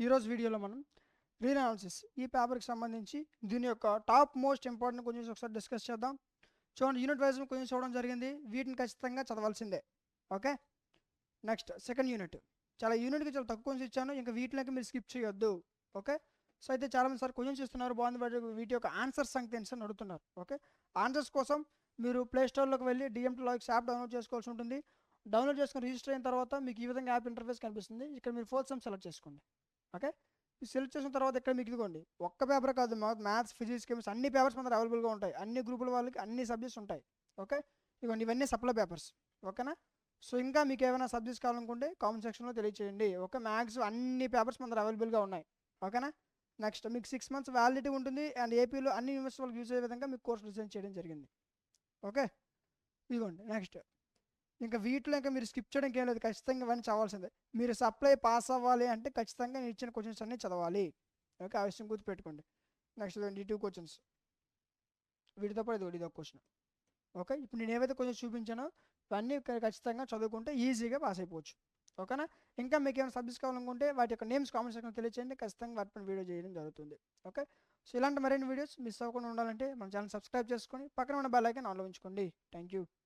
ఈరోజు వీడియోలో మనం రీఅనాలిసిస్ ఈ పేపర్కి సంబంధించి దీని యొక్క టాప్ మోస్ట్ ఇంపార్టెంట్ క్వశ్చన్స్ ఒకసారి డిస్కస్ చేద్దాం. చూడండి, యూనిట్ వైజ్ క్వశ్చన్స్ చూడడం జరిగింది, వీటిని ఖచ్చితంగా చదవాల్సిందే. Okay, next second unit. యూనిట్కి చాలా తక్కువ క్వశ్చన్స్ ఇచ్చాను, ఇంకా వీటిలోకి మీరు స్కిప్ చేయొద్దు. ఓకే, సో అయితే చాలామంది సార్ క్వశ్చన్స్ ఇస్తున్నారు బాగుంది, బట్ వీటి యొక్క ఆన్సర్స్ సంగతి అని అడుగుతున్నారు. ఓకే, ఆన్సర్స్ కోసం మీరు ప్లేస్టోర్లోకి వెళ్ళి డిఎంటీ లాజిక్స్ యాప్ డౌన్లోడ్ చేసుకోవాల్సి ఉంటుంది. డౌన్లోడ్ చేసుకుని రిజిస్టర్ అయిన తర్వాత మీకు ఈ విధంగా యాప్ ఇంటర్ఫేస్ కనిపిస్తుంది. ఇక్కడ మీరు ఫోర్త్ సెమ్ సెలెక్ట్ చేసుకోండి. ఓకే, సెలెక్ట్ చేసిన తర్వాత ఇక్కడ మీకు ఇదిగోండి, ఒక్క పేపర్ కాదు, మ్యాథ్స్, ఫిజిక్స్, కెమిస్ట్రీ అన్ని పేపర్స్ మన అవైలబుల్గా ఉంటాయి. అన్ని గ్రూపుల వాళ్ళకి అన్ని సబ్జెక్ట్స్ ఉంటాయి. ఓకే, ఇదిగోండి ఇవన్నీ సప్లై పేపర్స్. ఓకేనా, సో ఇంకా మీకు ఏమైనా సబ్జెక్ట్స్ కావాలనుకుంటే కామెంట్ సెక్షన్లో తెలియచేయండి. ఓకే, మ్యాథ్స్ అన్ని పేపర్స్ మన అవైలబుల్గా ఉన్నాయి. ఓకేనా, నెక్స్ట్ మీకు 6 months వ్యాలిడిటీ ఉంటుంది. అండ్ ఏపీలో అన్ని యూనివర్సిటీ వాళ్ళకి యూజ్ అయ్యే విధంగా మీకు కోర్స్ డిజైన్ చేయడం జరిగింది. ఓకే, ఇదిగోండి నెక్స్ట్. ఇంకా వీటిలో ఇంకా మీరు స్కిప్ చేయడానికి ఏం లేదు, ఖచ్చితంగా ఇవన్నీ చదవాల్సిందే. మీరు సప్లై పాస్ అవ్వాలి అంటే ఖచ్చితంగా నేను ఇచ్చిన క్వశ్చన్స్ అన్నీ చదవాలి. ఓకే, ఆ విషయం గుర్తుపెట్టుకోండి. నెక్స్ట్ 22 క్వశ్చన్స్, వీటితో పాటు ఇది ఒక క్వశ్చన్. ఓకే, ఇప్పుడు నేను ఏవైతే క్వశ్చన్స్ చూపించానో ఇవన్నీ ఖచ్చితంగా చదువుకుంటే ఈజీగా పాస్ అయిపోవచ్చు. ఓకేనా, ఇంకా మీకు ఏమైనా సబ్జెక్ట్స్ కావాలనుకుంటే వాటి యొక్క నేమ్స్ కామెంట్ సెక్షన్లో తెలియచేయండి, ఖచ్చితంగా వాటిపైన వీడియో చేయడం జరుగుతుంది. ఓకే, సో ఇలాంటి మరిన్ని వీడియోస్ మిస్ అవ్వకుండా ఉండాలంటే మన ఛానల్ సబ్స్క్రైబ్ చేసుకొని పక్కన ఉన్న బెల్ ఐకాన్ ఆన్లో ఉంచుకోండి. Thank you.